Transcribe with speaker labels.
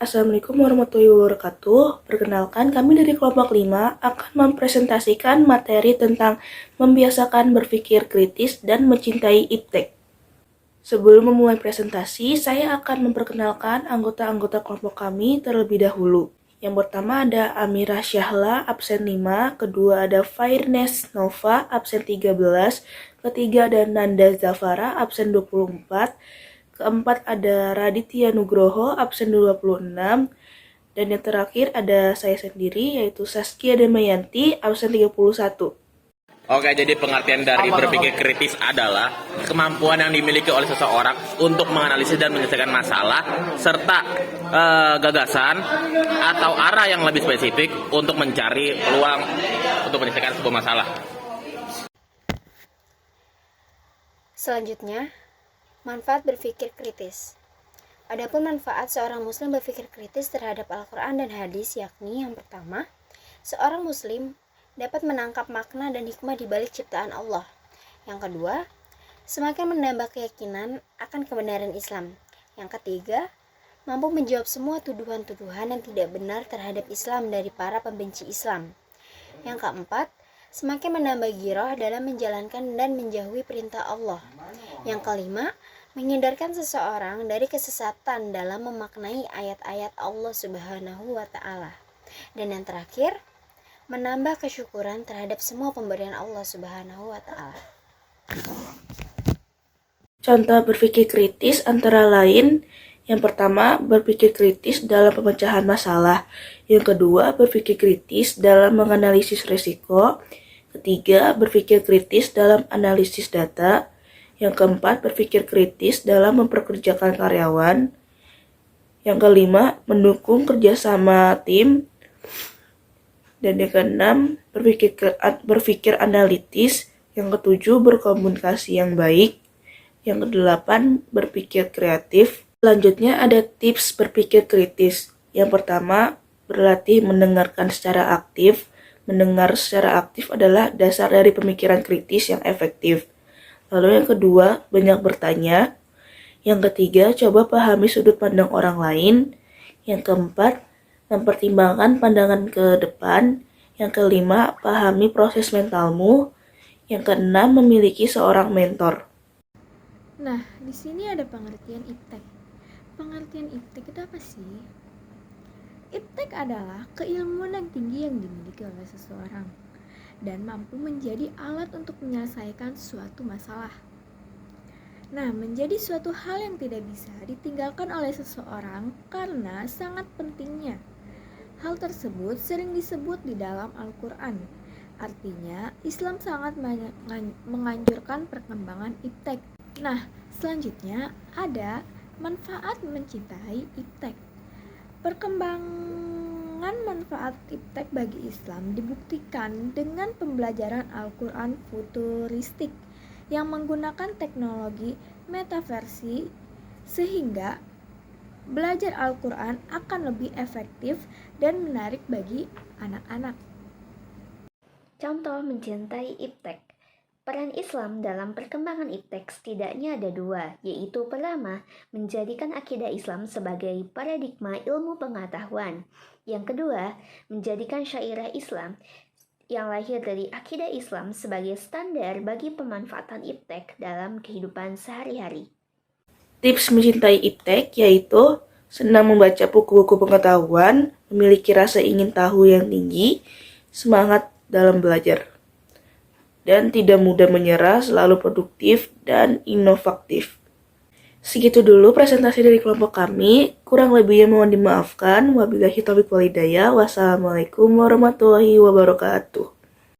Speaker 1: Assalamualaikum warahmatullahi wabarakatuh. Perkenalkan, kami dari kelompok 5 akan mempresentasikan materi tentang membiasakan berpikir kritis dan mencintai iptek. Sebelum memulai presentasi, saya akan memperkenalkan anggota-anggota kelompok kami terlebih dahulu. Yang pertama ada Amira Syahla, absen 5, kedua ada Fairness Nova, absen 13, ketiga ada Nanda Zafara, absen 24, keempat ada Raditya Nugroho, absen 26, dan yang terakhir ada saya sendiri, yaitu Saskia Damayanti, absen 31.
Speaker 2: Oke, jadi pengertian dari berpikir kritis adalah kemampuan yang dimiliki oleh seseorang untuk menganalisis dan menyelesaikan masalah serta gagasan atau arah yang lebih spesifik untuk mencari peluang untuk menyelesaikan sebuah masalah.
Speaker 3: Selanjutnya, manfaat berpikir kritis. Adapun manfaat seorang muslim berpikir kritis terhadap Al-Quran dan hadis, yakni yang pertama, seorang muslim dapat menangkap makna dan hikmah di balik ciptaan Allah. Yang kedua, semakin menambah keyakinan akan kebenaran Islam. Yang ketiga, mampu menjawab semua tuduhan-tuduhan yang tidak benar terhadap Islam dari para pembenci Islam. Yang keempat, semakin menambah giroh dalam menjalankan dan menjauhi perintah Allah. Yang kelima, menghindarkan seseorang dari kesesatan dalam memaknai ayat-ayat Allah Subhanahu wa Ta'ala. Dan yang terakhir, menambah kesyukuran terhadap semua pemberian Allah Subhanahu wa Ta'ala.
Speaker 1: Contoh berpikir kritis antara lain, yang pertama, berpikir kritis dalam pemecahan masalah. Yang kedua, berpikir kritis dalam menganalisis risiko. Ketiga, berpikir kritis dalam analisis data. Yang keempat, berpikir kritis dalam memperkerjakan karyawan. Yang kelima, mendukung kerjasama tim. Dan yang keenam, berpikir analitis. Yang ketujuh, berkomunikasi yang baik. Yang kedelapan, berpikir kreatif. Selanjutnya ada tips berpikir kritis. Yang pertama, berlatih mendengarkan secara aktif. Mendengar secara aktif adalah dasar dari pemikiran kritis yang efektif. Lalu yang kedua, banyak bertanya. Yang ketiga, coba pahami sudut pandang orang lain. Yang keempat, mempertimbangkan pandangan ke depan. Yang kelima, pahami proses mentalmu. Yang keenam, memiliki seorang mentor.
Speaker 4: Nah, di sini ada pengertian iptek. Pengertian iptek itu apa sih? Iptek adalah keilmuan yang tinggi yang dimiliki oleh seseorang dan mampu menjadi alat untuk menyelesaikan suatu masalah. Nah, menjadi suatu hal yang tidak bisa ditinggalkan oleh seseorang karena sangat pentingnya. Hal tersebut sering disebut di dalam Al-Quran. Artinya, Islam sangat menganjurkan perkembangan iptek. Nah, selanjutnya ada manfaat mencintai iptek. Perkembangan manfaat iptek bagi Islam dibuktikan dengan pembelajaran Al-Quran futuristik yang menggunakan teknologi metaversi sehingga belajar Al-Quran akan lebih efektif dan menarik bagi anak-anak.
Speaker 5: Contoh mencintai iptek. Peran Islam dalam perkembangan iptek setidaknya ada dua, yaitu pertama, menjadikan akidah Islam sebagai paradigma ilmu pengetahuan. Yang kedua, menjadikan syairah Islam yang lahir dari akidah Islam sebagai standar bagi pemanfaatan iptek dalam kehidupan sehari-hari.
Speaker 1: Tips mencintai iptek yaitu senang membaca buku-buku pengetahuan, memiliki rasa ingin tahu yang tinggi, semangat dalam belajar, dan tidak mudah menyerah, selalu produktif dan inovatif. Segitu dulu presentasi dari kelompok kami. Kurang lebihnya mohon dimaafkan. Wabillahi taufiq wal hidayah. Wassalamualaikum warahmatullahi wabarakatuh.